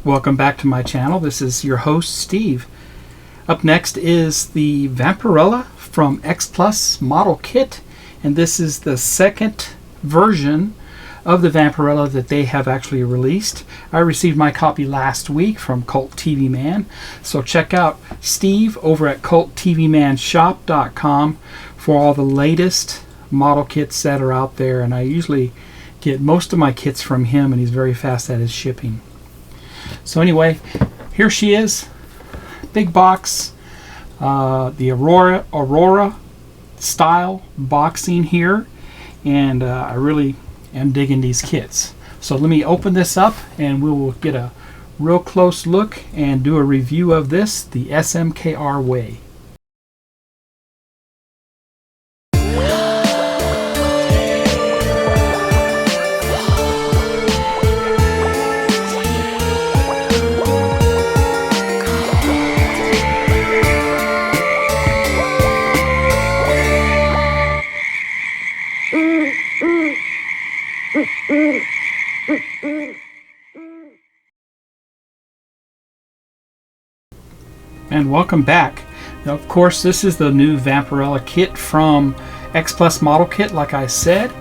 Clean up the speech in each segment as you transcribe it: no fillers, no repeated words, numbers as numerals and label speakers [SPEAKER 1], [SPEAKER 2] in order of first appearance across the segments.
[SPEAKER 1] Welcome back to my channel. This is your host, Steve. Up next is the Vampirella from X Plus model kit, and this is the second version of the Vampirella that they have actually released. I received my copy last week from Cult TV Man, so check out Steve over at culttvmanshop.com for all the latest model kits that are out there, and I usually get most of my kits from him, and he's very fast at his shipping. So anyway, here she is, big box, the Aurora style boxing here, and I really am digging these kits. So let me open this up and we will get a real close look and do a review of this the SMKR way. And welcome back. Now, of course, this is the new Vampirella kit from X Plus model kit, like I said.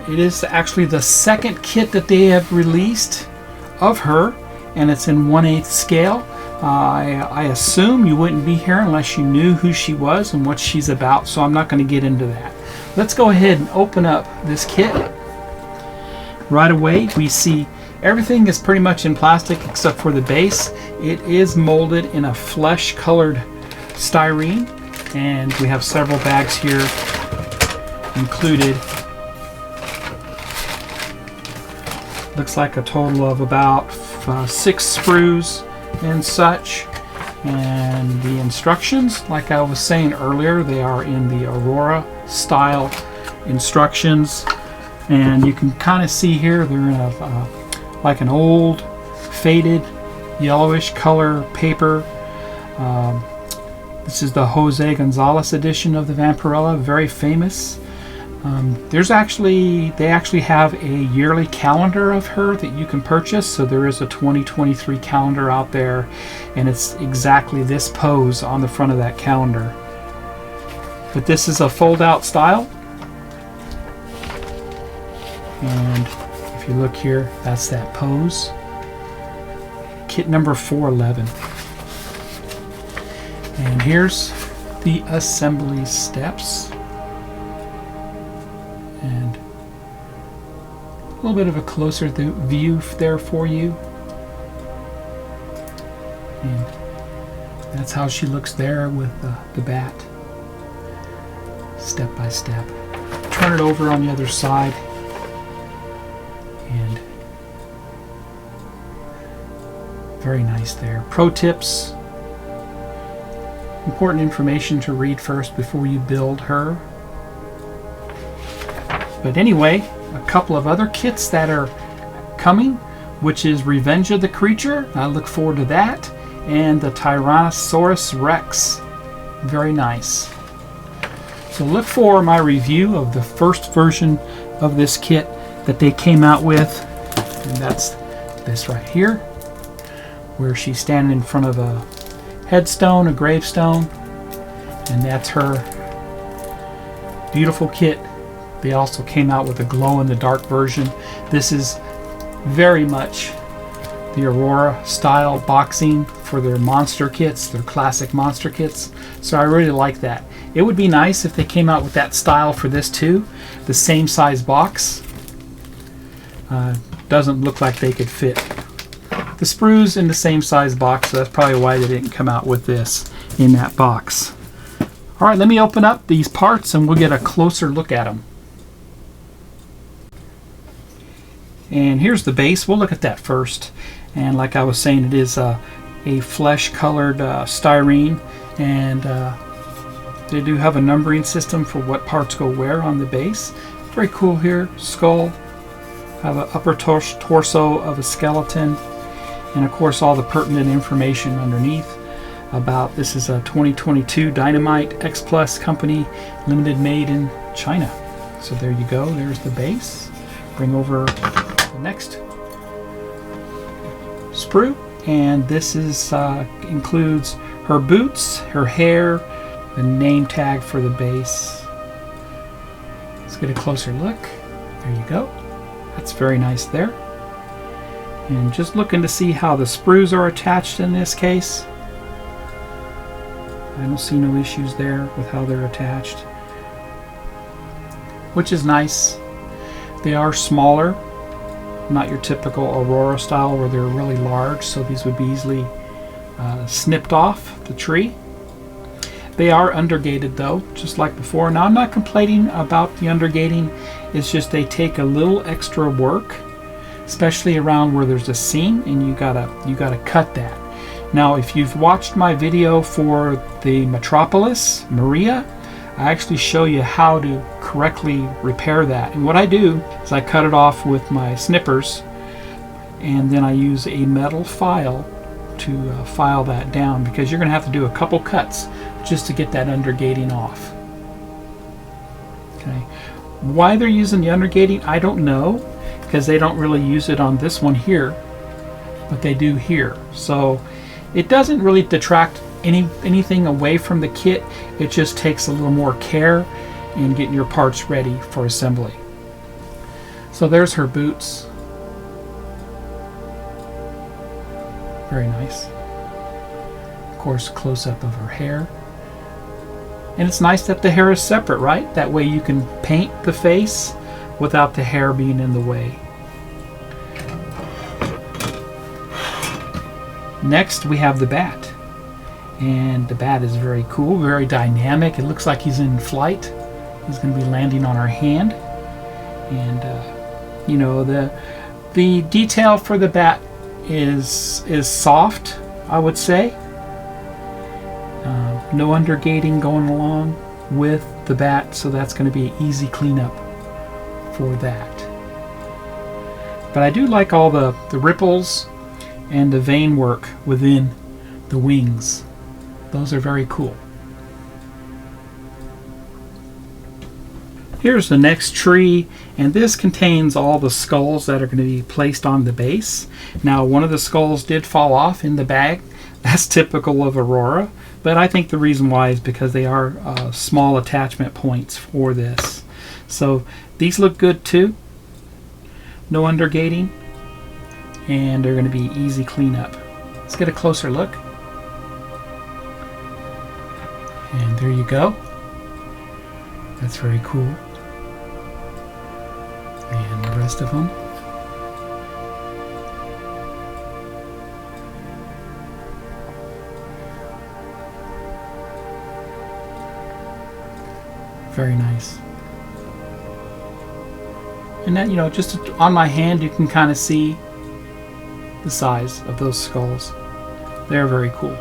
[SPEAKER 1] It is actually the second kit that they have released of her, and it's in 1/8 scale. I assume you wouldn't be here unless you knew who she was and what she's about, so I'm not going to get into that. Let's go ahead and open up this kit. Right away, we see everything is pretty much in plastic except for the base. It is molded in a flesh colored styrene, and we have several bags here included. Looks like a total of about 6 sprues and such. And the instructions, like I was saying earlier, they are in the Aurora style instructions, and you can kind of see here they're in a like an old faded yellowish color paper. This is the Jose Gonzalez edition of the Vampirella, very famous. They actually have a yearly calendar of her that you can purchase, so there is a 2023 calendar out there, and it's exactly this pose on the front of that calendar. But this is a fold-out style, and if you look here, that's that pose. Kit number 411. And here's the assembly steps. And a little bit of a closer view there for you. And that's how she looks there with the bat. Step by step. Turn it over on the other side. And very nice there. Pro tips. Important information to read first before you build her. But anyway, a couple of other kits that are coming, which is Revenge of the Creature. I look forward to that. And the Tyrannosaurus Rex. Very nice. So look for my review of the first version of this kit that they came out with. And that's this right here, where she's standing in front of a headstone, a gravestone. And that's her beautiful kit. They also came out with a glow-in-the-dark version. This is very much the Aurora style boxing for their monster kits, their classic monster kits. So I really like that. It would be nice if they came out with that style for this too. The same size box. Doesn't look like they could fit the sprues in the same size box, so that's probably why they didn't come out with this in that box. Alright, let me open up these parts and we'll get a closer look at them. And here's the base. We'll look at that first. And like I was saying, it is a flesh colored styrene, and they do have a numbering system for what parts go where on the base. Very cool here. Skull, have an upper torso of a skeleton, and of course all the pertinent information underneath about this is a 2022 Dynamite X Plus company, limited made in China. So there you go. There's the base. Bring over the next sprue, and this is includes her boots, her hair, the name tag for the base. Let's get a closer look. There you go. That's very nice there. And just looking to see how the sprues are attached in this case. I don't see no issues there with how they're attached, which is nice. They are smaller, not your typical Aurora style where they're really large, so these would be easily snipped off the tree. They are undergated though, just like before. Now I'm not complaining about the undergating, it's just they take a little extra work, especially around where there's a seam, and you gotta cut that. Now if you've watched my video for the Metropolis Maria, I actually show you how to correctly repair that. And what I do is I cut it off with my snippers, and then I use a metal file to file that down, because you're going to have to do a couple cuts just to get that undergating off. Okay. Why they're using the undergating, I don't know, because they don't really use it on this one here, but they do here. So it doesn't really detract anything away from the kit. It just takes a little more care in getting your parts ready for assembly. So there's her boots. Very nice. Of course, close up of her hair. And it's nice that the hair is separate, right? That way you can paint the face without the hair being in the way. Next we have the bat. And the bat is very cool, very dynamic. It looks like he's in flight. He's going to be landing on our hand. And you know, the detail for the bat is soft, I would say. No undergating going along with the bat, so that's going to be an easy cleanup for that. But I do like all the ripples and the vein work within the wings. Those are very cool. Here's the next tree, and this contains all the skulls that are going to be placed on the base. Now, one of the skulls did fall off in the bag. That's typical of Aurora, but I think the reason why is because they are small attachment points for this. So these look good too. No undergating, and they're going to be easy cleanup. Let's get a closer look. And there you go. That's very cool. And the rest of them. Very nice. And that, you know, just on my hand you can kind of see the size of those skulls. They're very cool.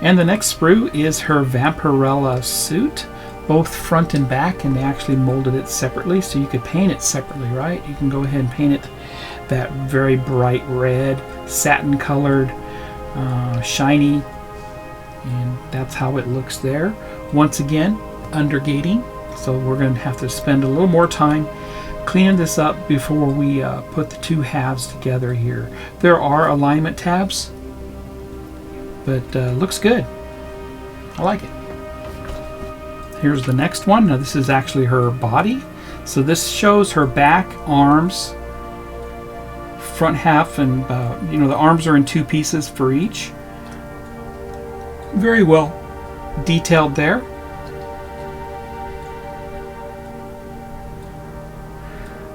[SPEAKER 1] And the next sprue is her Vampirella suit, both front and back, and they actually molded it separately, so you could paint it separately, right? You can go ahead and paint it that very bright red, satin colored, shiny, and that's how it looks there. Once again, undergating, so we're going to have to spend a little more time cleaning this up before we put the two halves together here. There are alignment tabs, but looks good. I like it. Here's the next one. Now this is actually her body. So this shows her back, arms, front half, and you know, the arms are in two pieces for each. Very well detailed there.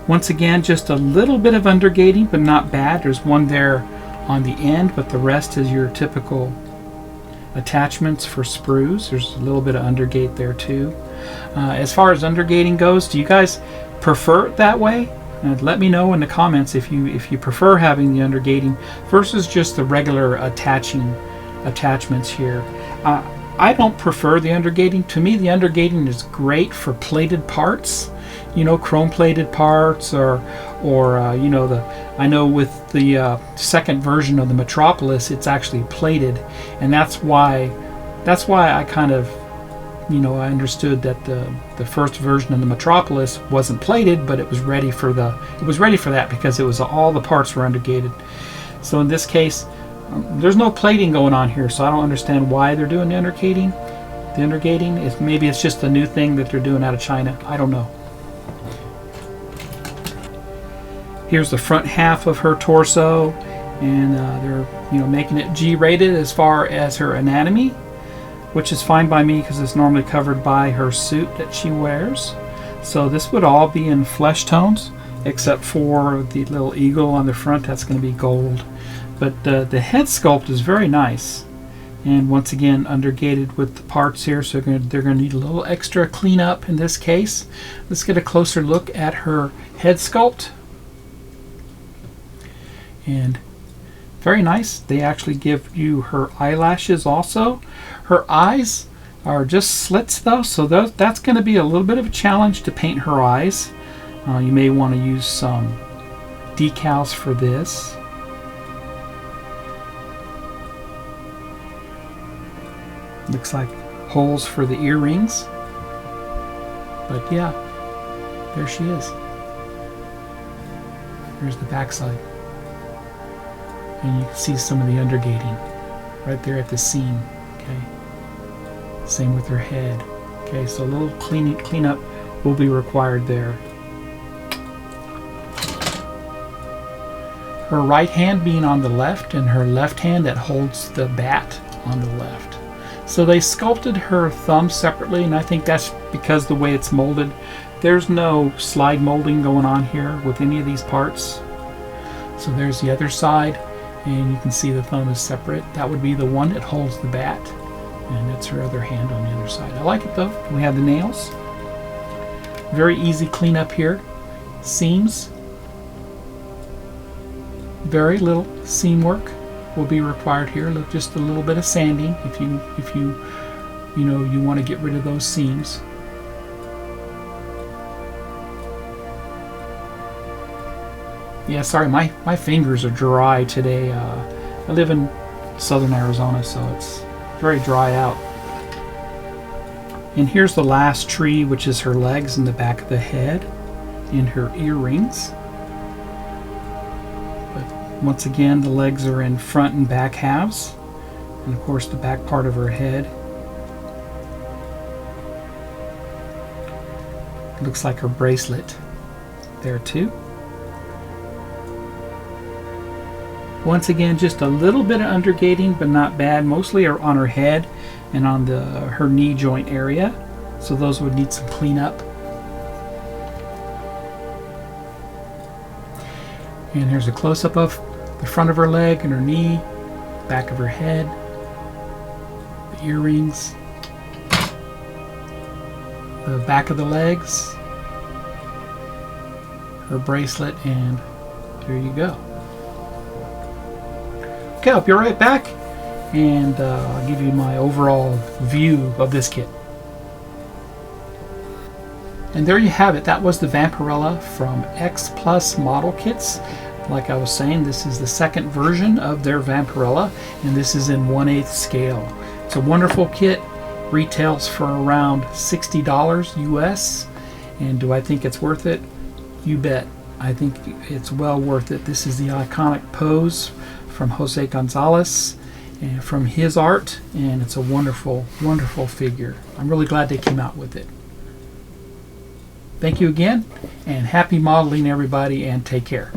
[SPEAKER 1] Once again, just a little bit of undergating, but not bad. There's one there on the end, but the rest is your typical attachments for sprues. There's a little bit of undergate there too. As far as undergating goes, do you guys prefer it that way? And let me know in the comments if you prefer having the undergating versus just the regular attachments here. I don't prefer the undergating. To me, the undergating is great for plated parts, you know, chrome plated parts, or you know, I know with the second version of the Metropolis, it's actually plated, and that's why I kind of I understood that the first version of the Metropolis wasn't plated, but it was ready for that because it was all the parts were undergated. So in this case, there's no plating going on here, so I don't understand why they're doing the undergating. Maybe it's just a new thing that they're doing out of China. I don't know. Here's the front half of her torso, and they're making it G-rated as far as her anatomy, which is fine by me because it's normally covered by her suit that she wears. So this would all be in flesh tones, except for the little eagle on the front. That's going to be gold. But the head sculpt is very nice, and once again undergated with the parts here, so they're going to need a little extra cleanup in this case. Let's get a closer look at her head sculpt. And very nice. They actually give you her eyelashes also. Her eyes are just slits though, so that's going to be a little bit of a challenge to paint her eyes. You may want to use some decals for this. Looks like holes for the earrings. But yeah, there she is. Here's the backside. And you can see some of the undergating right there at the seam. Okay. Same with her head. Okay, so a little cleanup will be required there. Her right hand being on the left, and her left hand that holds the bat on the left. So they sculpted her thumb separately, and I think that's because the way it's molded. There's no slide molding going on here with any of these parts. So there's the other side. And you can see the thumb is separate. That would be the one that holds the bat. And that's her other hand on the other side. I like it though. We have the nails. Very easy cleanup here. Seams. Very little seam work will be required here. Look, just a little bit of sanding if you want to get rid of those seams. Yeah, sorry, my fingers are dry today. I live in southern Arizona, so it's very dry out. And here's the last tree, which is her legs and the back of the head and her earrings. But once again, the legs are in front and back halves. And of course, the back part of her head. Looks like her bracelet there too. Once again, just a little bit of undergating, but not bad. Mostly on her head and on her knee joint area. So those would need some cleanup. And here's a close-up of the front of her leg and her knee, back of her head, the earrings, the back of the legs, her bracelet, and there you go. Okay, I'll be right back, and I'll give you my overall view of this kit. And there you have it. That was the Vampirella from X Plus Model Kits. Like I was saying, this is the second version of their Vampirella, and this is in 1/8 scale. It's a wonderful kit. Retails for around $60 US. And do I think it's worth it? You bet. I think it's well worth it. This is the iconic pose from Jose Gonzalez and from his art, and it's a wonderful, wonderful figure. I'm really glad they came out with it. Thank you again, and happy modeling, everybody, and take care.